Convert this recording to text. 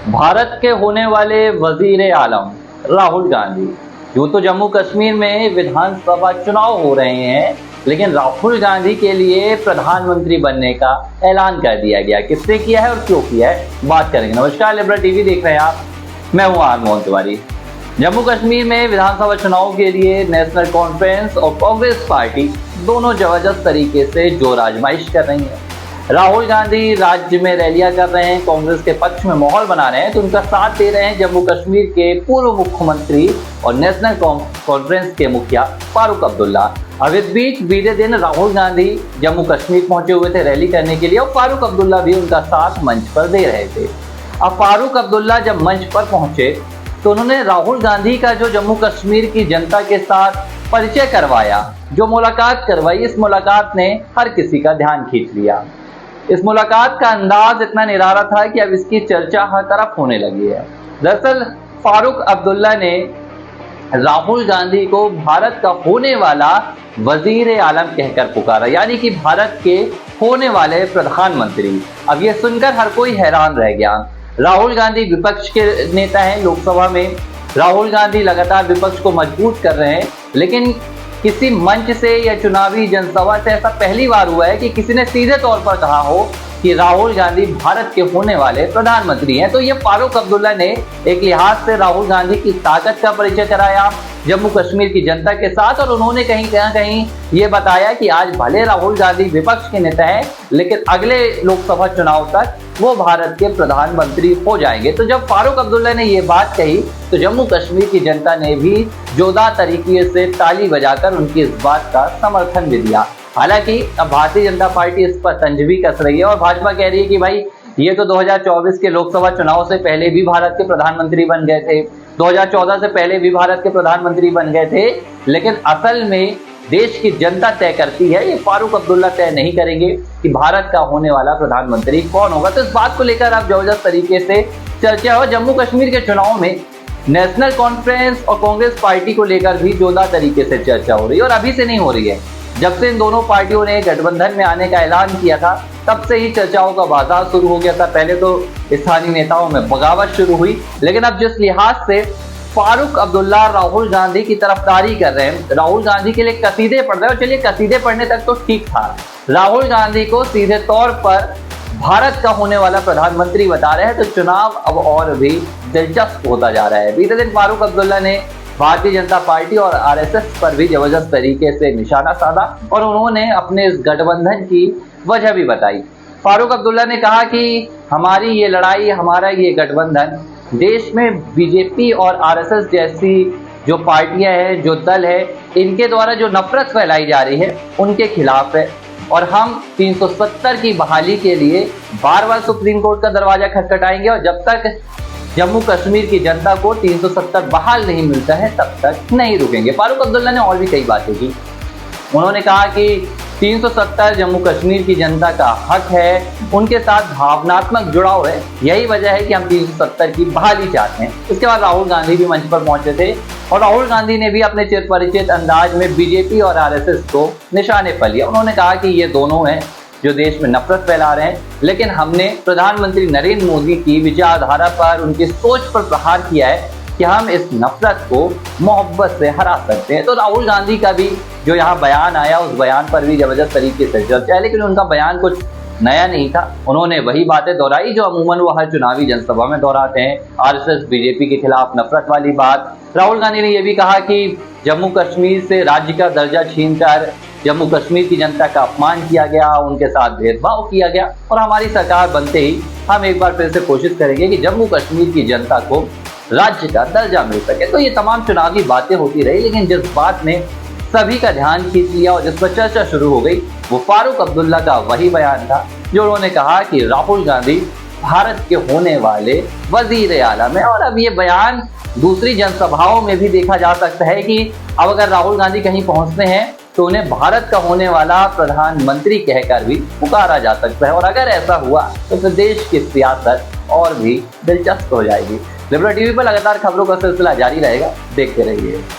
भारत के होने वाले वजीर आलम राहुल गांधी। यूं तो जम्मू कश्मीर में विधानसभा चुनाव हो रहे हैं, लेकिन राहुल गांधी के लिए प्रधानमंत्री बनने का ऐलान कर दिया गया। किसने किया है और क्यों किया है, बात करेंगे। नमस्कार, लिबरल टीवी देख रहे हैं आप, मैं हूं आर मोहन तिवारी। जम्मू कश्मीर में विधानसभा चुनाव के लिए नेशनल कॉन्फ्रेंस और कांग्रेस पार्टी दोनों जबरदस्त तरीके से जोर आजमाइश कर रही है। राहुल गांधी राज्य में रैलियां कर रहे हैं, कांग्रेस के पक्ष में माहौल बना रहे हैं, तो उनका साथ दे रहे हैं जम्मू कश्मीर के पूर्व मुख्यमंत्री और नेशनल कॉन्फ्रेंस के मुखिया फारूक अब्दुल्ला। अब इस बीच बीते दिन राहुल गांधी जम्मू कश्मीर पहुंचे हुए थे रैली करने के लिए, और फारूक अब्दुल्ला भी उनका साथ मंच पर दे रहे थे। अब फारूक अब्दुल्ला जब मंच पर पहुंचे तो उन्होंने राहुल गांधी का जो जम्मू कश्मीर की जनता के साथ परिचय करवाया, जो मुलाकात करवाई, इस मुलाकात ने हर किसी का ध्यान खींच लिया। इस मुलाकात का अंदाज इतना निराला था कि अब इसकी चर्चा हर तरफ होने लगी है। दरअसल फारूक अब्दुल्ला ने राहुल गांधी को भारत का होने वाला वजीर आलम कहकर पुकारा, यानी कि भारत के होने वाले प्रधानमंत्री। अब ये सुनकर हर कोई हैरान रह गया। राहुल गांधी विपक्ष के नेता हैं लोकसभा में, राहुल गांधी लगातार विपक्ष को मजबूत कर रहे हैं, लेकिन किसी मंच से या चुनावी जनसभा से ऐसा पहली बार हुआ है कि किसी ने सीधे तौर पर कहा हो कि राहुल गांधी भारत के होने वाले प्रधानमंत्री हैं। तो ये फारूक अब्दुल्ला ने एक लिहाज से राहुल गांधी की ताकत का परिचय कराया जम्मू कश्मीर की जनता के साथ, और उन्होंने कहीं ना कहीं ये बताया कि आज भले राहुल गांधी विपक्ष के नेता हैं, लेकिन अगले लोकसभा चुनाव तक वो भारत के प्रधानमंत्री हो जाएंगे। तो जब फारूक अब्दुल्ला ने ये बात कही तो जम्मू कश्मीर की जनता ने भी जोरदार तरीके से ताली बजाकर उनकी इस बात का समर्थन भी दिया। हालांकि अब भारतीय जनता पार्टी इस पर तंज भी कस रही है और भाजपा कह रही है कि भाई ये तो 2024 के लोकसभा चुनाव से पहले भी भारत के प्रधानमंत्री बन गए थे, 2014 से पहले भी भारत के प्रधानमंत्री बन गए थे, लेकिन असल में देश की जनता तय करती है। ये फारूक अब्दुल्ला तय नहीं करेंगे कि भारत का होने वाला प्रधानमंत्री कौन होगा। तो इस बात को लेकर अब जबरदस्त तरीके से चर्चा हो। जम्मू कश्मीर के चुनाव में नेशनल कॉन्फ्रेंस और कांग्रेस पार्टी को लेकर भी जोरदार तरीके से चर्चा हो रही है, और अभी से नहीं हो रही है। जब से इन दोनों पार्टियों ने गठबंधन में आने का ऐलान किया था, तब से ही चर्चाओं का बाजार शुरू हो गया था। पहले तो स्थानीय नेताओं में बगावत शुरू हुई, लेकिन अब जिस लिहाज से फारूक अब्दुल्ला राहुल गांधी की तरफदारी कर रहे हैं, राहुल गांधी के लिए कसीदे पढ़ रहे हैं, और चलिए कसीदे पढ़ने तक तो ठीक था, राहुल गांधी को सीधे तौर पर भारत का होने वाला प्रधानमंत्री बता रहे हैं, तो चुनाव अब और भी दिलचस्प होता जा रहा है। बीते दिन फारूक अब्दुल्ला ने भारतीय जनता पार्टी और आरएसएस पर भी जबरदस्त तरीके से निशाना साधा, और उन्होंने अपने इस गठबंधन की वजह भी बताई। फारूक अब्दुल्ला ने कहा कि हमारी ये लड़ाई, हमारा ये गठबंधन देश में बीजेपी और आरएसएस जैसी जो पार्टियां हैं, जो दल है, इनके द्वारा जो नफरत फैलाई जा रही है उनके खिलाफ है, और हम 370 की बहाली के लिए बार बार सुप्रीम कोर्ट का दरवाजा खटखटाएंगे, और जब तक जम्मू कश्मीर की जनता को 370 बहाल नहीं मिलता है तब तक नहीं रुकेंगे। फारूक अब्दुल्ला ने और भी कई बातें की। उन्होंने कहा कि 370 जम्मू कश्मीर की जनता का हक है, उनके साथ भावनात्मक जुड़ाव है, यही वजह है कि हम 370 की बहाली चाहते हैं। इसके बाद राहुल गांधी भी मंच पर पहुंचे थे, और राहुल गांधी ने भी अपने चिरपरिचित अंदाज में बीजेपी और आरएसएस को निशाने पर लिया। उन्होंने कहा कि ये दोनों हैं जो देश में नफरत फैला रहे हैं, लेकिन हमने प्रधानमंत्री नरेंद्र मोदी की विचारधारा पर, उनकी सोच पर प्रहार किया है कि हम इस नफरत को मोहब्बत से हरा सकते हैं। तो राहुल गांधी का भी जो यहाँ बयान आया, उस बयान पर भी जबरदस्त तरीके से चर्चा है, लेकिन उनका बयान कुछ नया नहीं था। उन्होंने वही बातें दोहराई जो अमूमन वो हर चुनावी जनसभा में दोहराते हैं, आरएसएस बीजेपी के खिलाफ नफरत वाली बात। राहुल गांधी ने यह भी कहा कि जम्मू कश्मीर से राज्य का दर्जा छीनकर जम्मू कश्मीर की जनता का अपमान किया गया, उनके साथ भेदभाव किया गया, और हमारी सरकार बनते ही हम एक बार फिर से कोशिश करेंगे कि जम्मू कश्मीर की जनता को राज्य का दर्जा मिल सके। तो ये तमाम चुनावी बातें होती रही, लेकिन जिस बात ने सभी का ध्यान खींच लिया और जिस पर चर्चा शुरू हो गई, वो फारूक अब्दुल्ला का वही बयान था जो उन्होंने कहा कि राहुल गांधी भारत के होने वाले वजीर आलम है। और अब ये बयान दूसरी जनसभाओं में भी देखा जा सकता है कि अब अगर राहुल गांधी कहीं पहुंचते हैं तो उन्हें भारत का होने वाला प्रधानमंत्री कहकर भी पुकारा जा सकता है, और अगर ऐसा हुआ तो फिर देश की सियासत और भी दिलचस्प हो जाएगी। लिबरल टीवी पर लगातार खबरों का सिलसिला जारी रहेगा, देखते रहिए।